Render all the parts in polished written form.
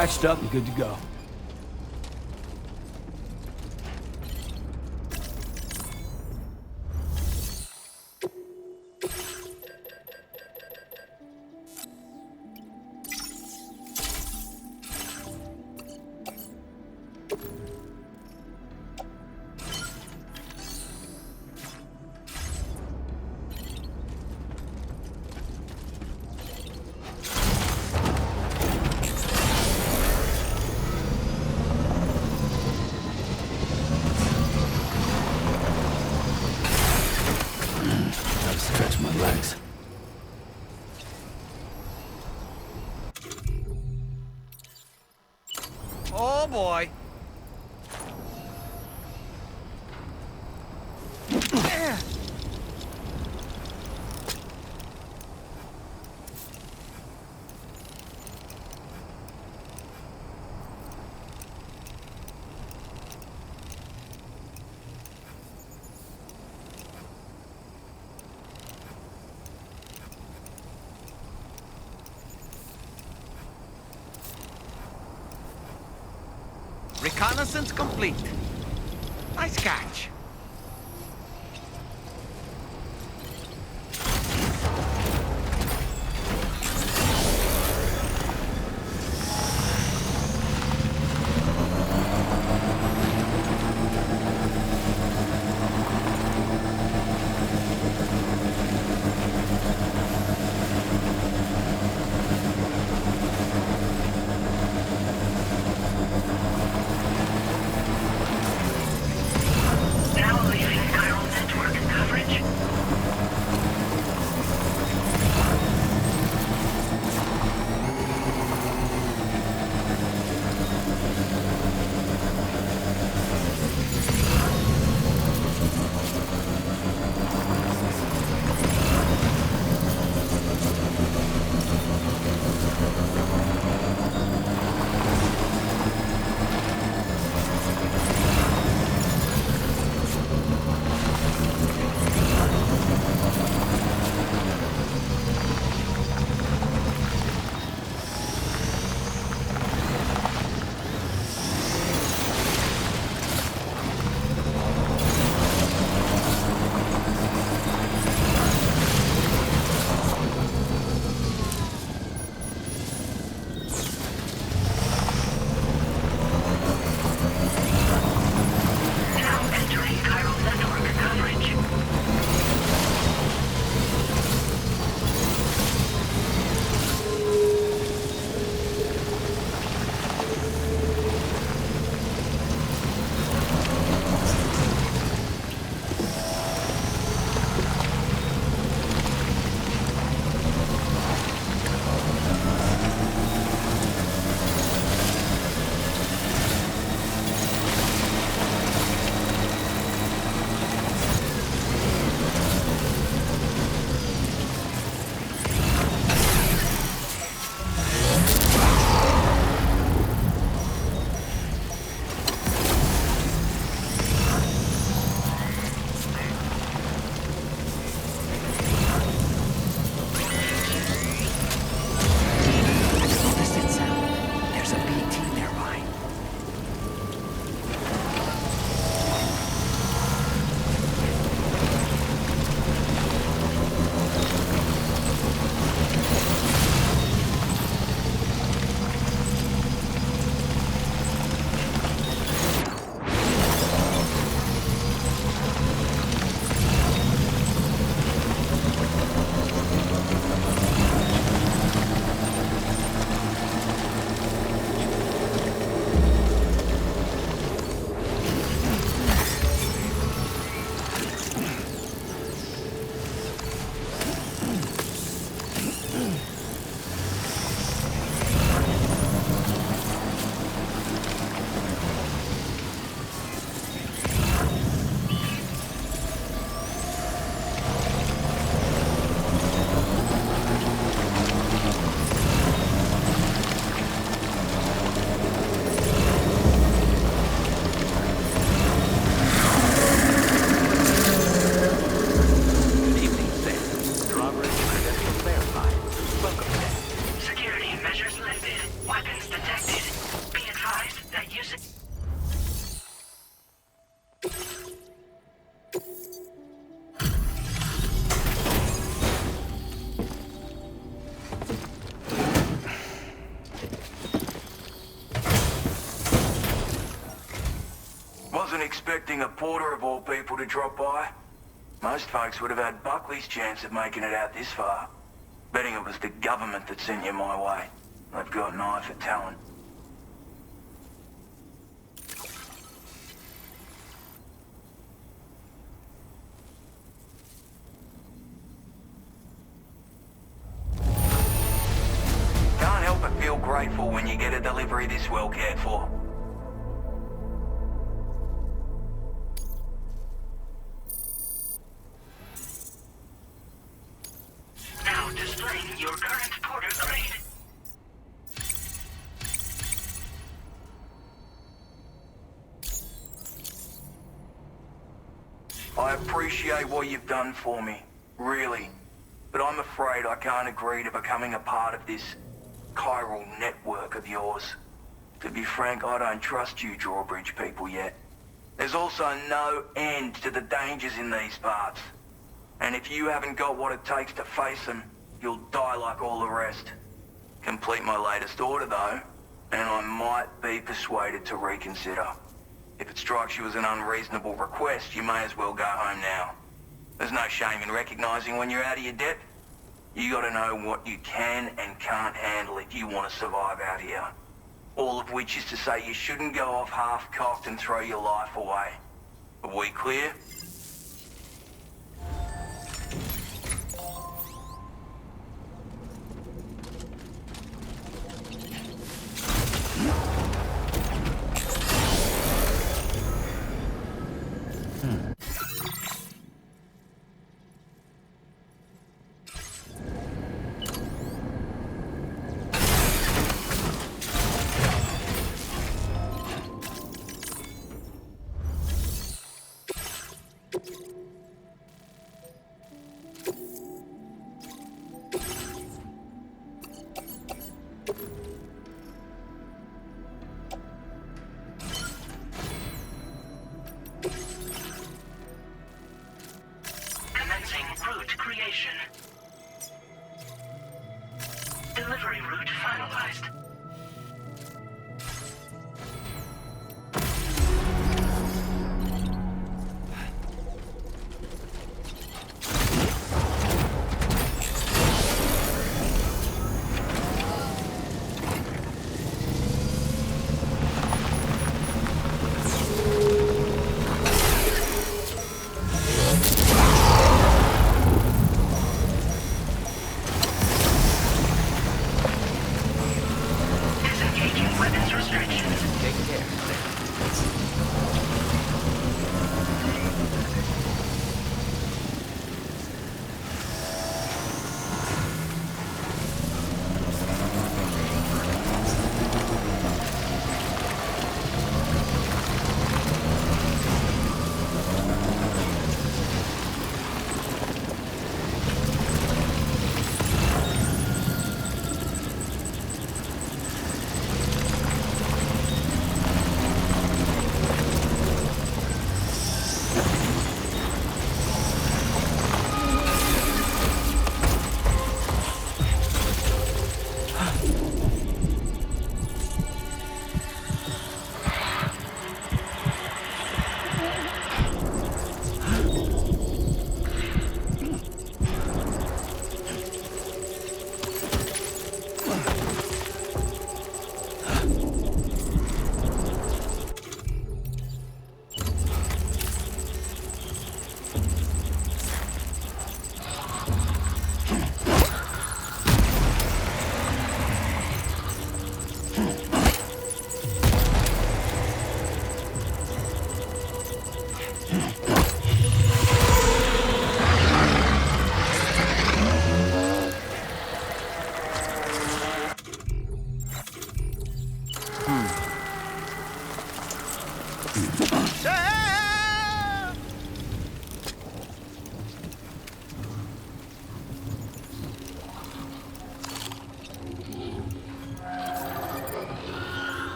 patched up and good to go. Stretch my legs. Oh boy. Reconnaissance complete. Nice catch. Wasn't expecting a porter of all people to drop by. Most folks would have had Buckley's chance of making it out this far. Betting it was the government that sent you my way. They've got an eye for talent. Can't help but feel grateful when you get a delivery this well cared for. Now displaying your current porter grade. I appreciate what you've done for me, really. But I'm afraid I can't agree to becoming a part of this chiral network of yours. To be frank, I don't trust you drawbridge people yet. There's also no end to the dangers in these parts. And if you haven't got what it takes to face them, you'll die like all the rest. Complete my latest order though, and I might be persuaded to reconsider. If it strikes you as an unreasonable request, you may as well go home now. There's no shame in recognizing when you're out of your depth. You gotta know what you can and can't handle if you want to survive out here. All of which is to say you shouldn't go off half-cocked and throw your life away. Are we clear? Commencing route creation. Delivery route finalized. Disengaging weapons restrictions. Take care.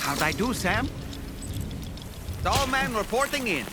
How'd I do, Sam? Tall man reporting in.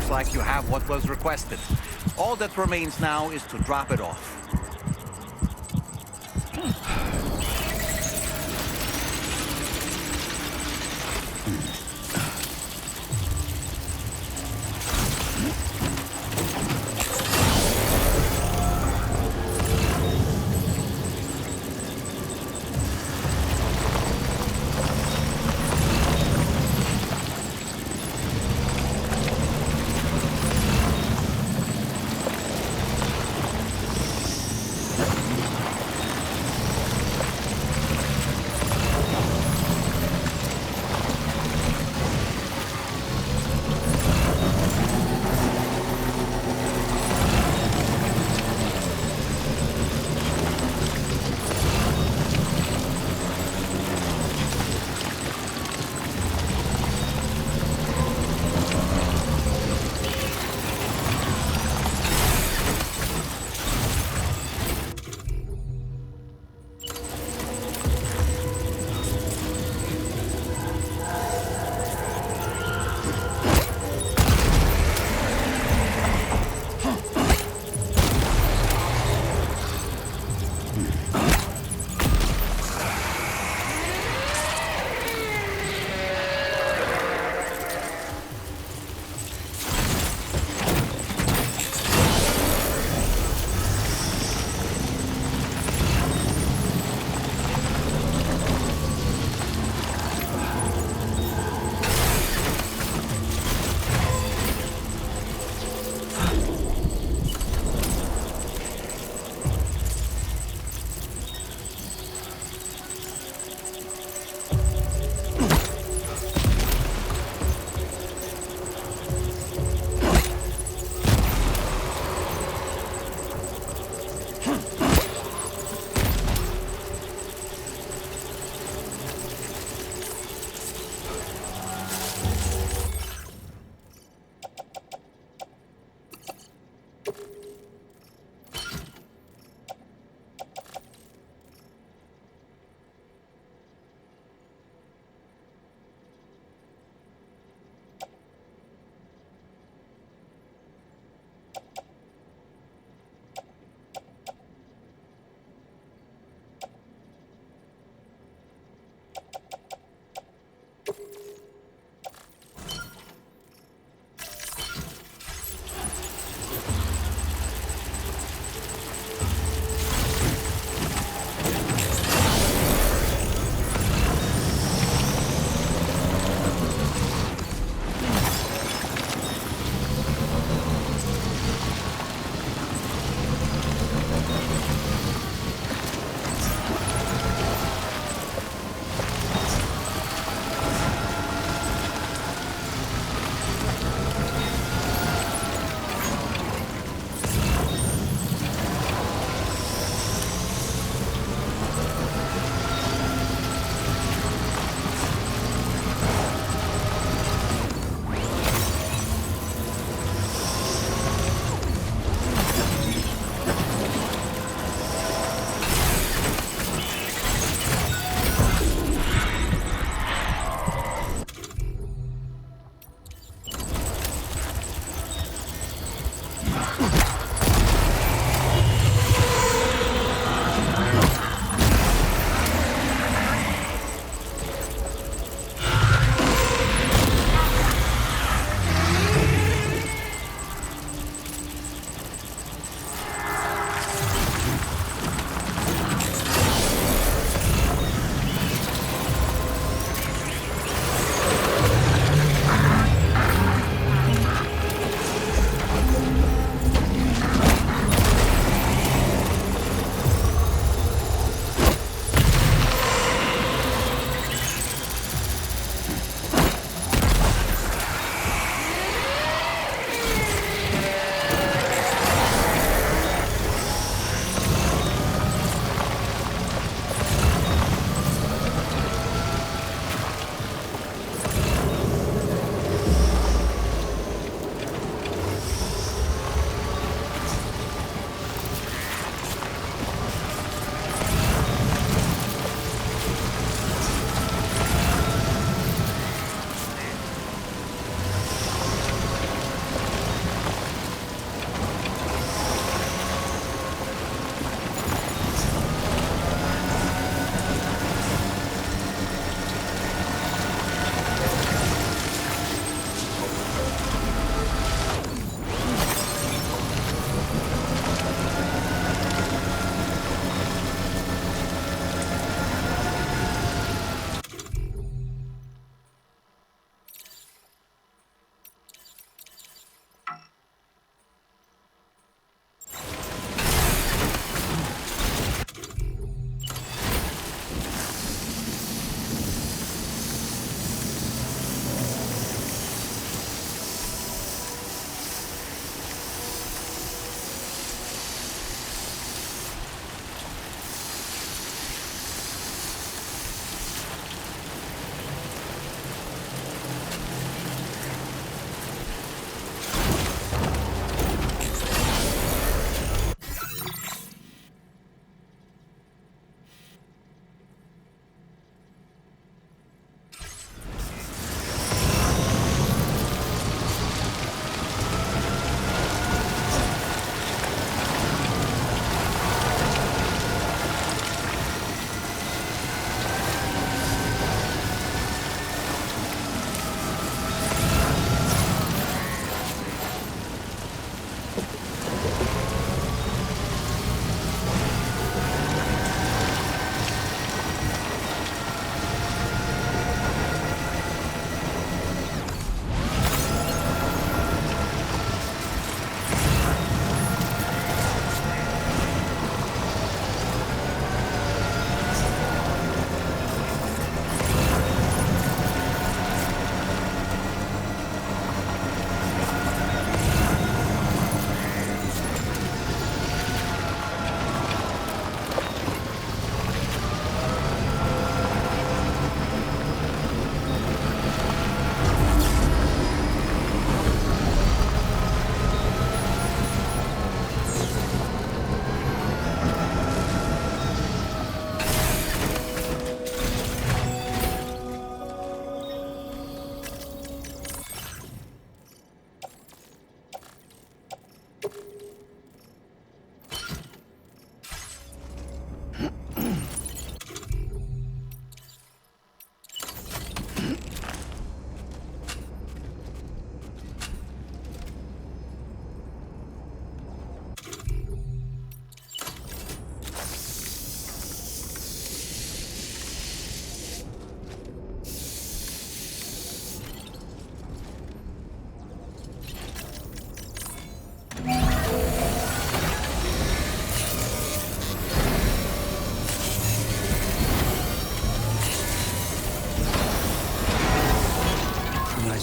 Looks like you have what was requested. All that remains now is to drop it off.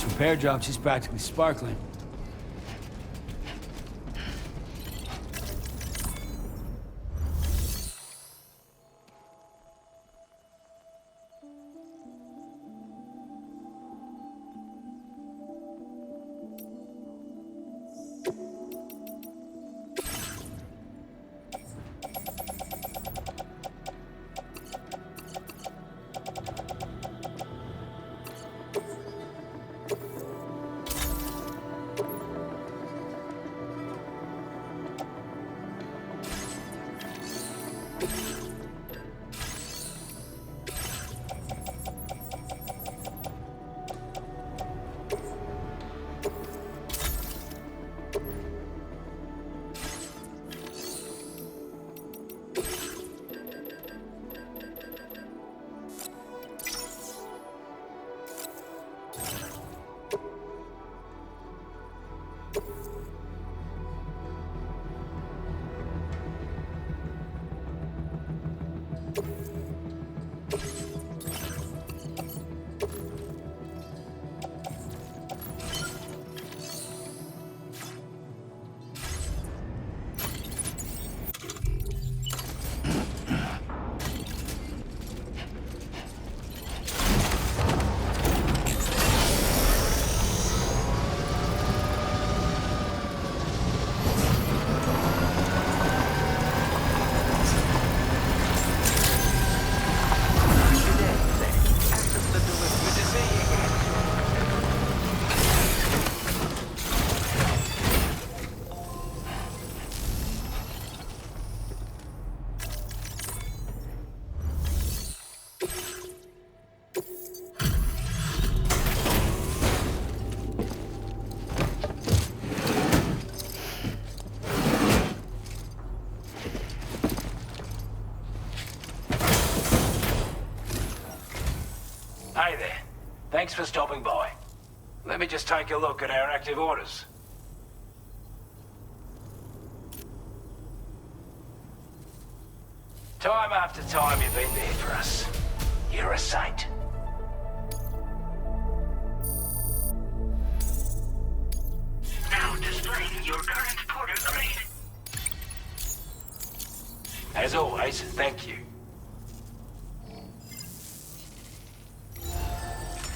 This repair job, she's practically sparkling. Hey there. Thanks for stopping by. Let me just take a look at our active orders. Time after time you've been there for us. You're a saint. Now displaying your current porter grade. As always, thank you.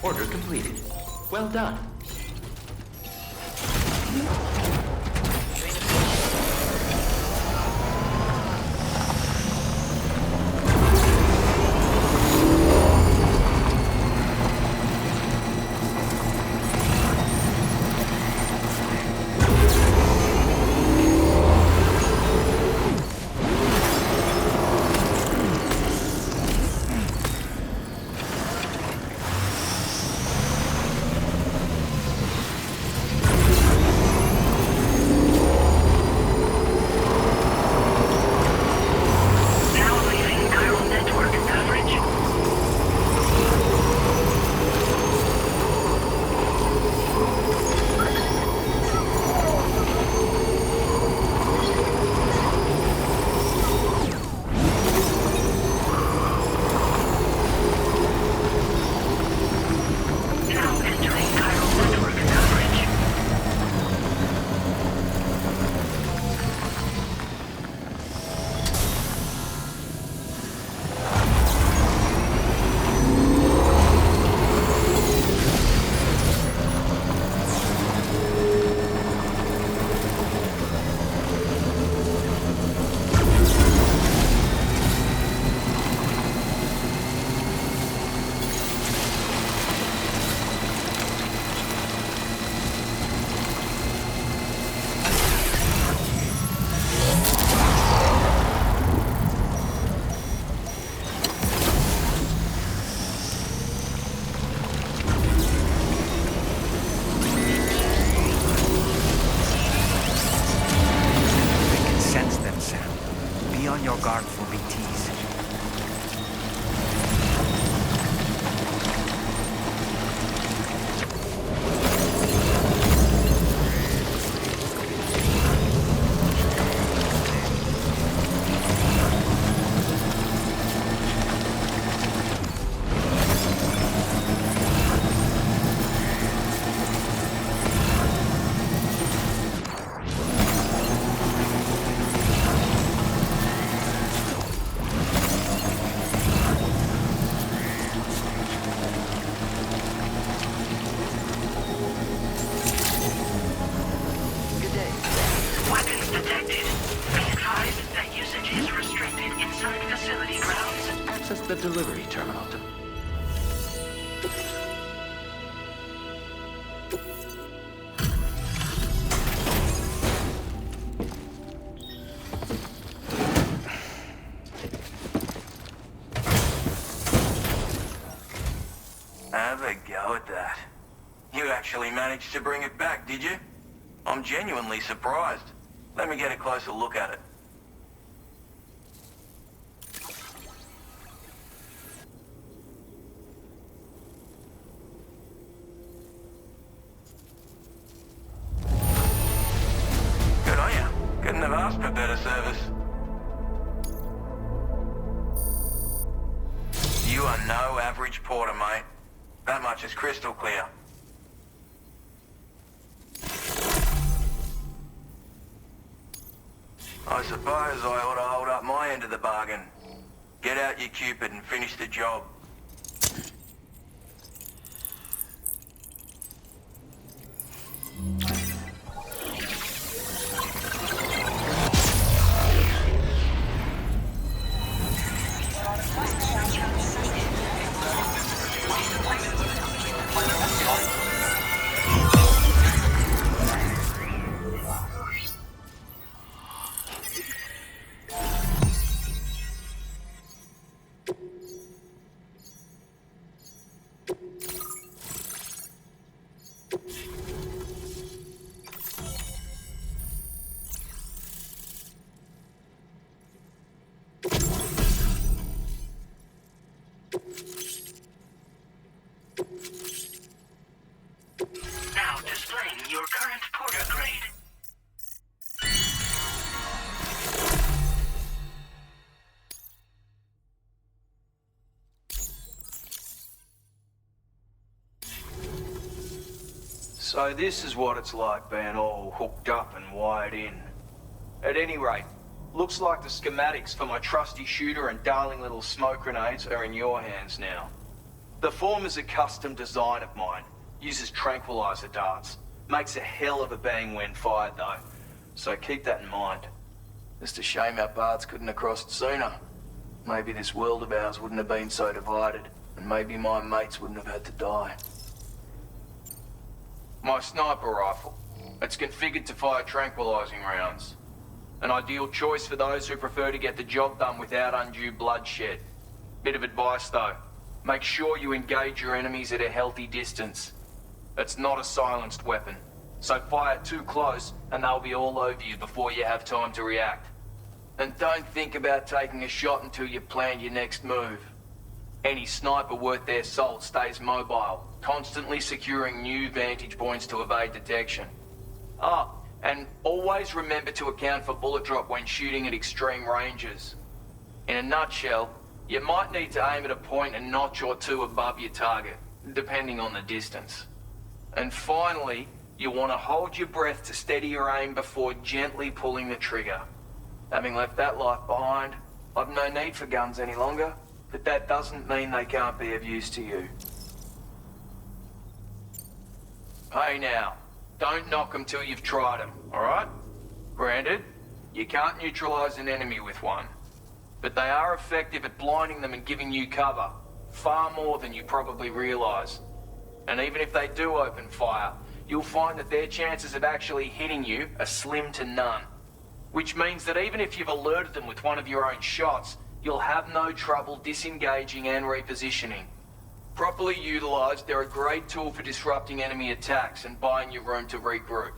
Order completed. Well done. delivery terminal to... Have a go at that. You actually managed to bring it back, did you? I'm genuinely surprised. Let me get a closer look at it. Good on ya. Couldn't have asked for better service. You are no average porter, mate. That much is crystal clear. I suppose I ought to hold up my end of the bargain. Get out your Cupid and finish the job. Now displaying your current porter grade. So this is what it's like being all hooked up and wired in. At any rate, looks like the schematics for my trusty shooter and darling little smoke grenades are in your hands now. The form is a custom design of mine. Uses tranquilizer darts. Makes a hell of a bang when fired though. So keep that in mind. Just a shame our paths couldn't have crossed sooner. Maybe this world of ours wouldn't have been so divided, and maybe my mates wouldn't have had to die. My sniper rifle. It's configured to fire tranquilizing rounds. An ideal choice for those who prefer to get the job done without undue bloodshed. Bit of advice though. Make sure you engage your enemies at a healthy distance. It's not a silenced weapon, so fire too close and they'll be all over you before you have time to react. And don't think about taking a shot until you plan your next move. Any sniper worth their salt stays mobile, constantly securing new vantage points to evade detection. Ah, and always remember to account for bullet drop when shooting at extreme ranges. In a nutshell, you might need to aim at a point a notch or two above your target, depending on the distance. And finally, you want to hold your breath to steady your aim before gently pulling the trigger. Having left that life behind, I've no need for guns any longer, but that doesn't mean they can't be of use to you. Hey now, don't knock them till you've tried them, alright? Granted, you can't neutralize an enemy with one, but they are effective at blinding them and giving you cover, far more than you probably realize. And even if they do open fire, you'll find that their chances of actually hitting you are slim to none. Which means that even if you've alerted them with one of your own shots, you'll have no trouble disengaging and repositioning. Properly utilized, they're a great tool for disrupting enemy attacks and buying you room to regroup.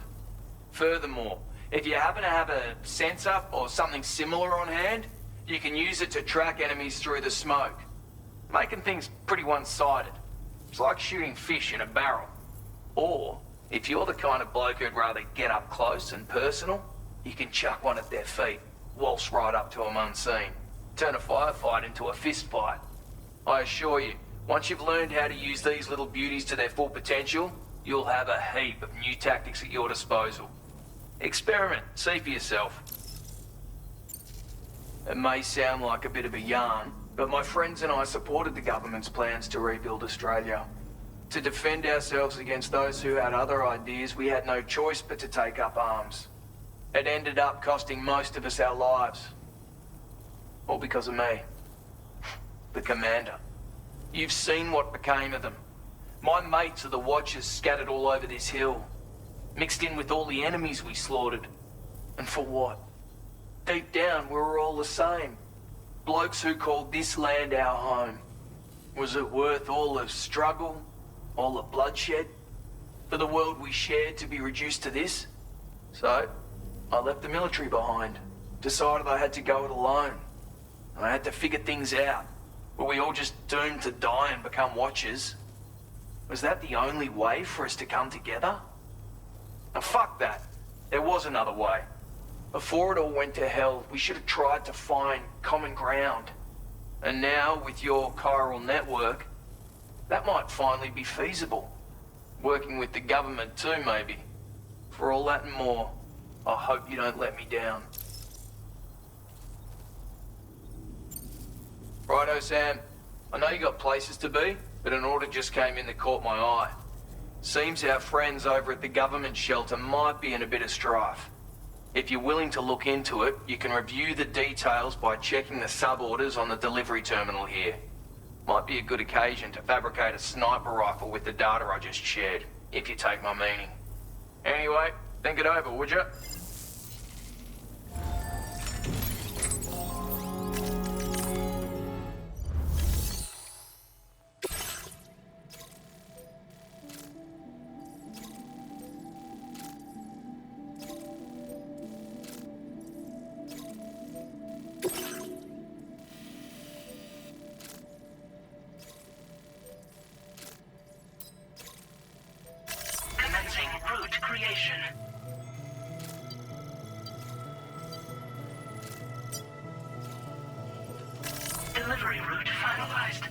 Furthermore, if you happen to have a sensor or something similar on hand, you can use it to track enemies through the smoke, making things pretty one-sided. It's like shooting fish in a barrel. Or, if you're the kind of bloke who'd rather get up close and personal, you can chuck one at their feet, waltz right up to them unseen, turn a firefight into a fist fight. I assure you, once you've learned how to use these little beauties to their full potential, you'll have a heap of new tactics at your disposal. Experiment, see for yourself. It may sound like a bit of a yarn, but my friends and I supported the government's plans to rebuild Australia. To defend ourselves against those who had other ideas, we had no choice but to take up arms. It ended up costing most of us our lives. All because of me. the commander. You've seen what became of them. My mates are the Watchers scattered all over this hill, mixed in with all the enemies we slaughtered. And for what? Deep down, we were all the same. Blokes who called this land our home. Was it worth all the struggle, all the bloodshed, for the world we shared to be reduced to this? So, I left the military behind. Decided I had to go it alone. I had to figure things out. Were we all just doomed to die and become Watchers? Was that the only way for us to come together? And fuck that. There was another way. Before it all went to hell, we should have tried to find common ground. And now, with your chiral network, that might finally be feasible. Working with the government too, maybe. For all that and more, I hope you don't let me down. Righto, Sam. I know you got places to be, but an order just came in that caught my eye. Seems our friends over at the government shelter might be in a bit of strife. If you're willing to look into it, you can review the details by checking the sub-orders on the delivery terminal here. Might be a good occasion to fabricate a sniper rifle with the data I just shared, if you take my meaning. Anyway, think it over, would you? Commencing route creation. Delivery route finalized.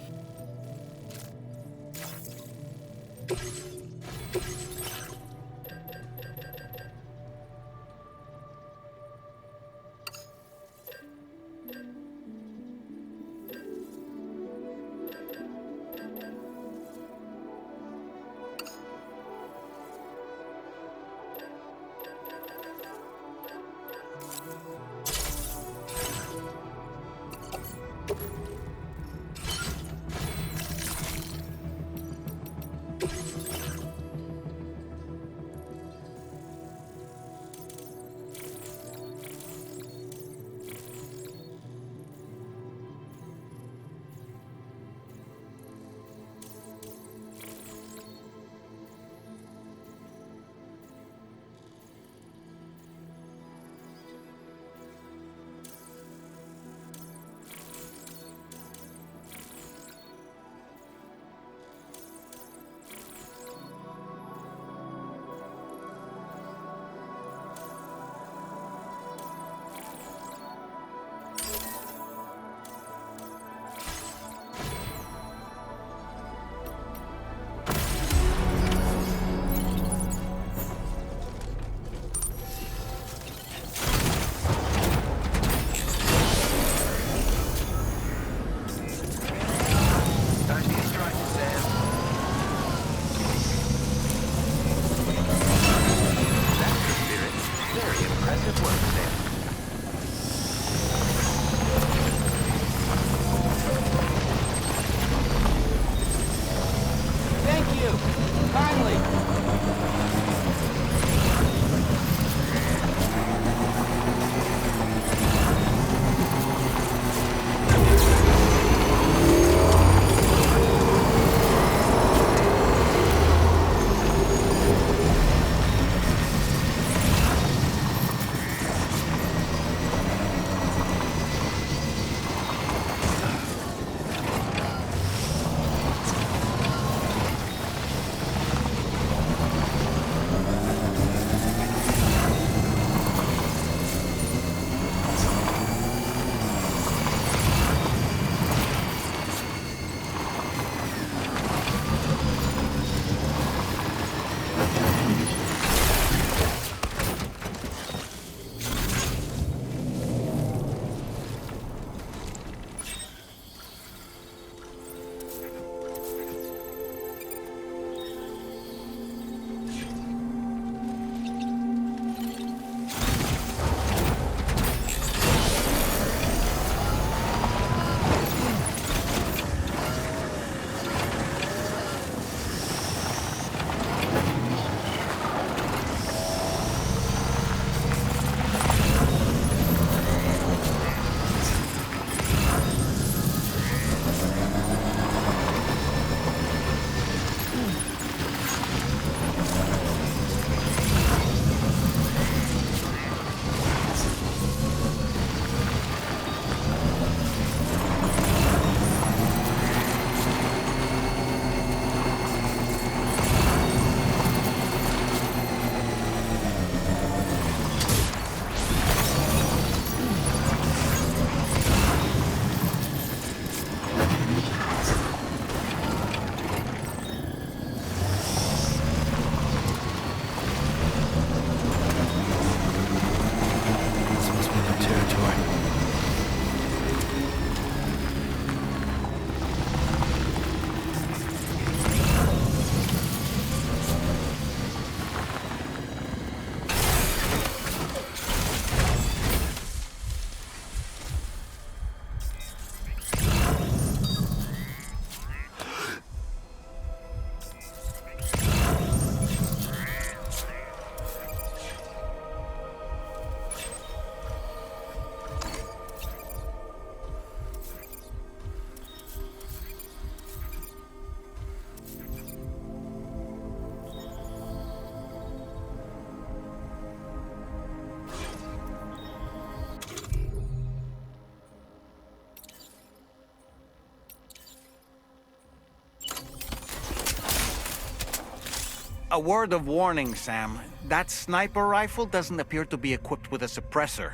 A word of warning, Sam. That sniper rifle doesn't appear to be equipped with a suppressor,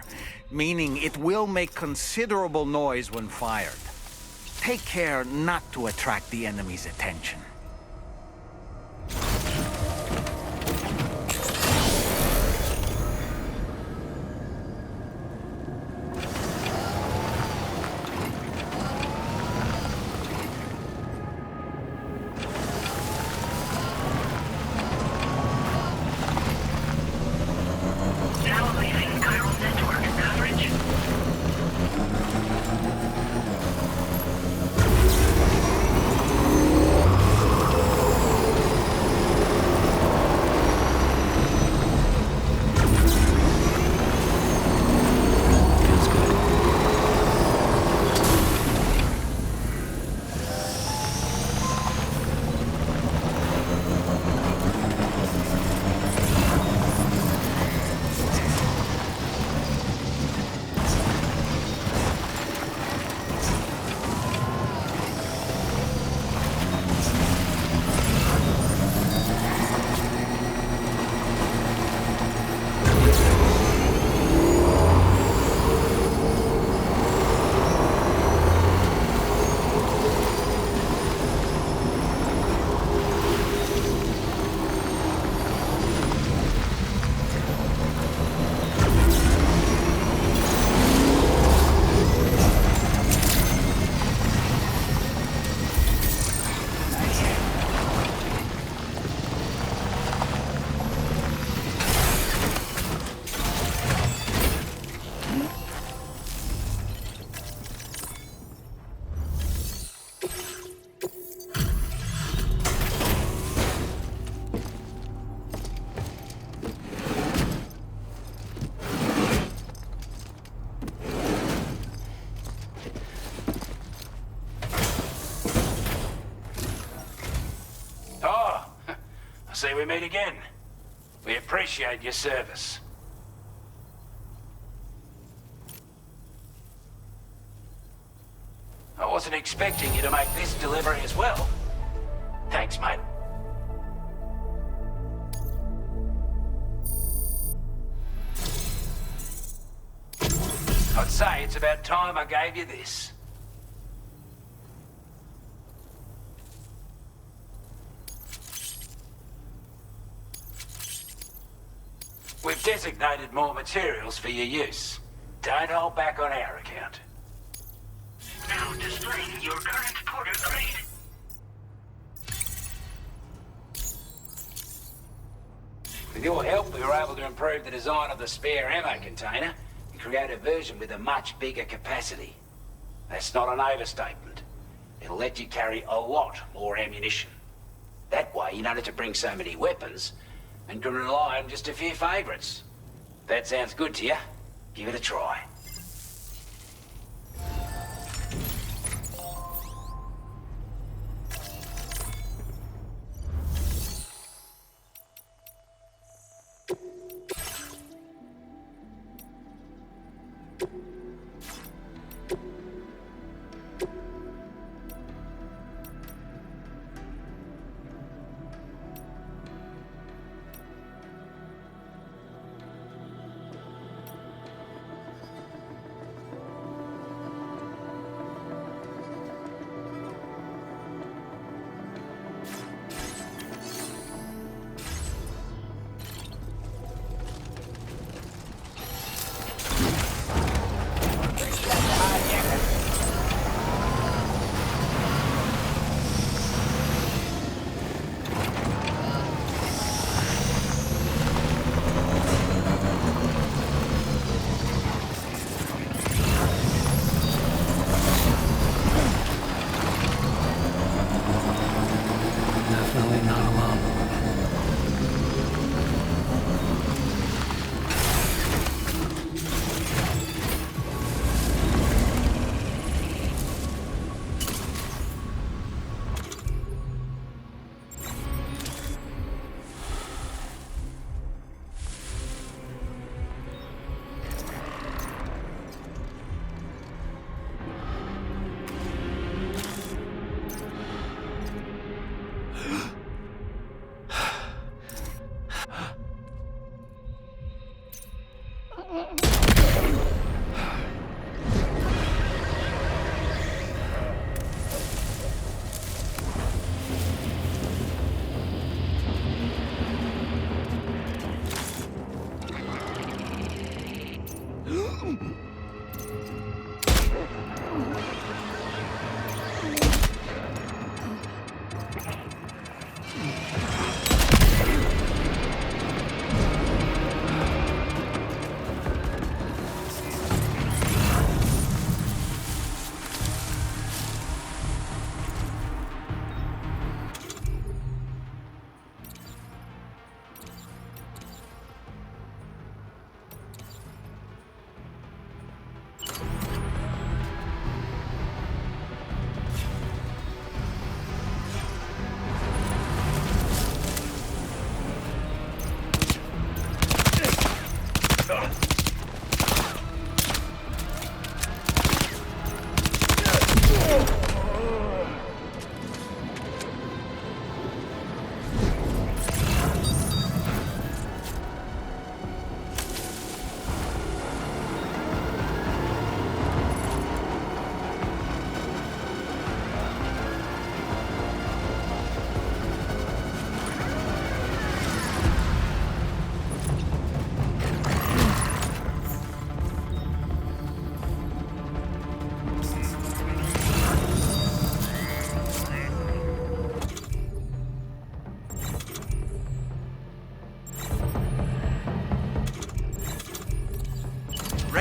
meaning it will make considerable noise when fired. Take care not to attract the enemy's attention. Now leaving chiral network coverage. Oh, I see we meet again. We appreciate your service. I wasn't expecting you to make this delivery as well. Thanks, mate. I'd say it's about time I gave you this. We've designated more materials for your use. Don't hold back on our account. Now displaying your current porter grade. With your help, we were able to improve the design of the spare ammo container and create a version with a much bigger capacity. That's not an overstatement. It'll let you carry a lot more ammunition. That way, you don't have to bring so many weapons and can rely on just a few favorites. That sounds good to you? Give it a try.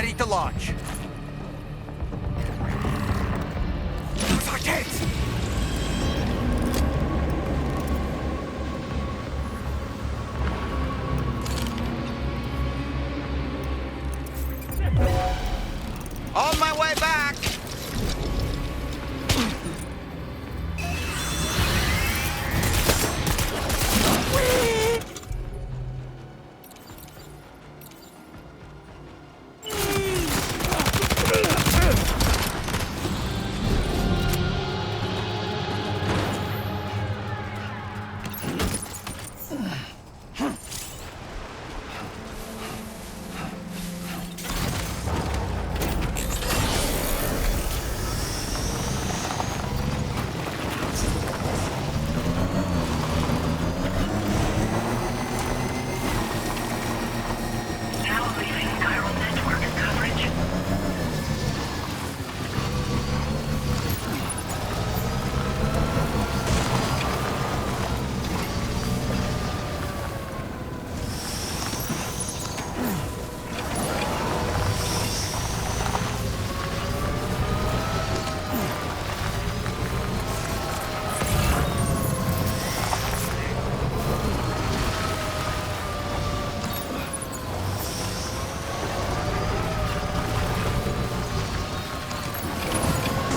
Ready to launch. On my way back! Now leaving chiral network coverage.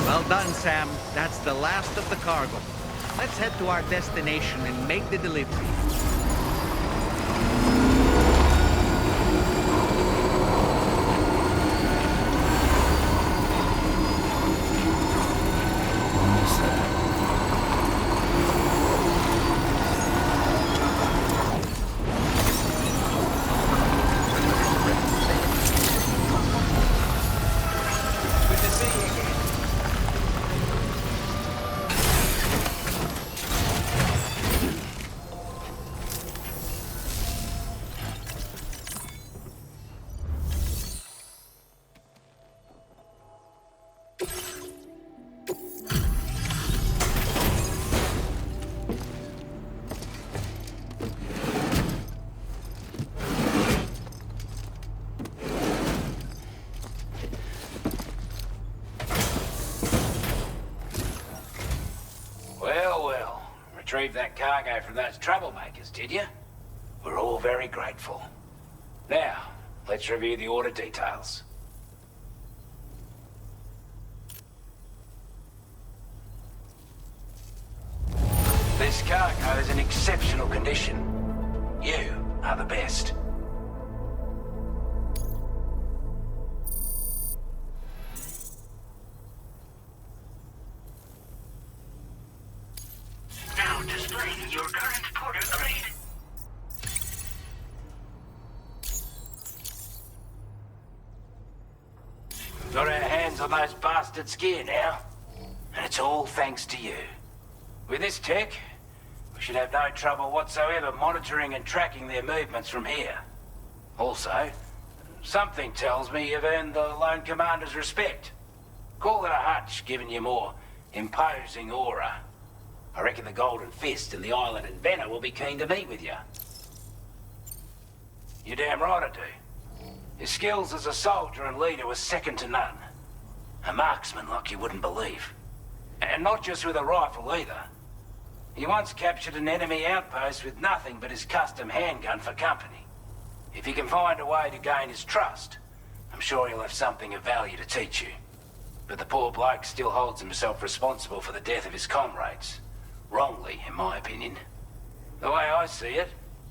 Well done, Sam. That's the last of the cargo. Let's head to our destination and make the delivery. Good to see you again. Well. Retrieved that cargo from those troublemakers, did you? We're all very grateful. Now, let's review the order details. This cargo is in exceptional condition. You are the best. Now displaying your current porter grade. Got our hands on those bastards' gear now. And it's all thanks to you. With this tech, we should have no trouble whatsoever monitoring and tracking their movements from here. Also, something tells me you've earned the Lone Commander's respect. Call it a hunch, giving you more imposing aura. I reckon the Golden Fist and the Island Inventor will be keen to meet with you. You're damn right I do. His skills as a soldier and leader were second to none. A marksman like you wouldn't believe. And not just with a rifle either. He once captured an enemy outpost with nothing but his custom handgun for company. If you can find a way to gain his trust, I'm sure he'll have something of value to teach you. But the poor bloke still holds himself responsible for the death of his comrades. Wrongly, in my opinion. The way I see it,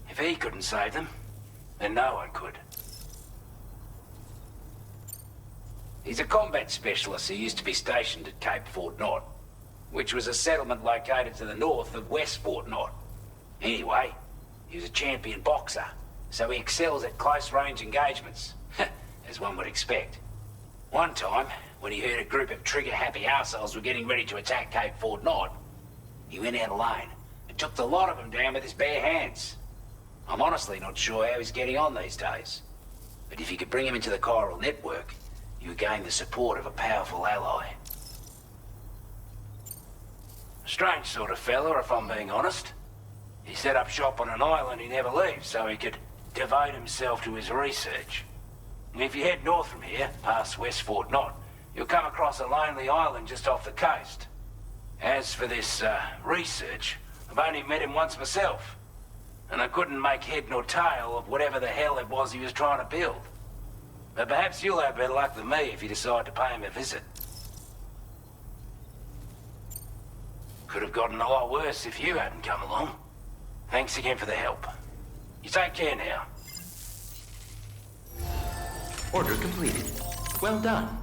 if he couldn't save them, then no one could. He's a combat specialist who used to be stationed at Cape Fort Knot, which was a settlement located to the north of West Fort Knot. Anyway, he was a champion boxer, so he excels at close-range engagements, as one would expect. One time, when he heard a group of trigger-happy arseholes were getting ready to attack Cape Fort Knot, he went out alone and took the lot of them down with his bare hands. I'm honestly not sure how he's getting on these days. But if you could bring him into the chiral network, you would gain the support of a powerful ally. A strange sort of fella, if I'm being honest. He set up shop on an island he never leaves so he could devote himself to his research. If you head north from here, past West Fort Knot, you'll come across a lonely island just off the coast. As for this, research, I've only met him once myself. And I couldn't make head nor tail of whatever the hell it was he was trying to build. But perhaps you'll have better luck than me if you decide to pay him a visit. Could have gotten a lot worse if you hadn't come along. Thanks again for the help. You take care now. Order completed. Well done.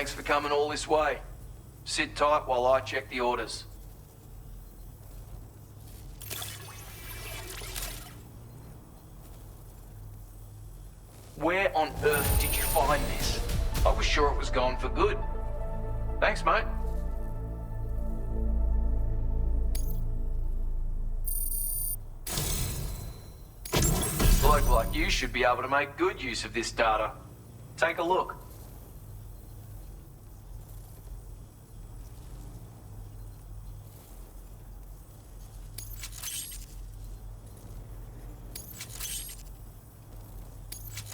Thanks for coming all this way. Sit tight while I check the orders. Where on earth did you find this? I was sure it was gone for good. Thanks, mate. A bloke like you should be able to make good use of this data. Take a look.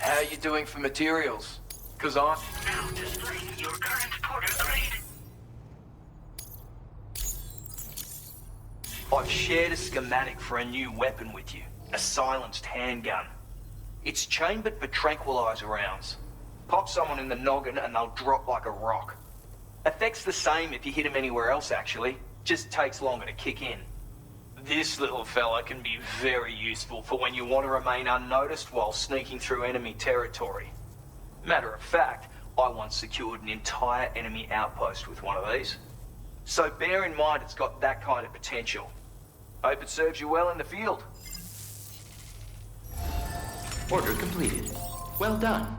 How you doing for materials? Cause I'm... Now displaying your current porter grade. I've shared a schematic for a new weapon with you. A silenced handgun. It's chambered for tranquilizer rounds. Pop someone in the noggin and they'll drop like a rock. Effect's the same if you hit them anywhere else, actually. Just takes longer to kick in. This little fella can be very useful for when you want to remain unnoticed while sneaking through enemy territory. Matter of fact, I once secured an entire enemy outpost with one of these. So bear in mind it's got that kind of potential. Hope it serves you well in the field. Order completed. Well done.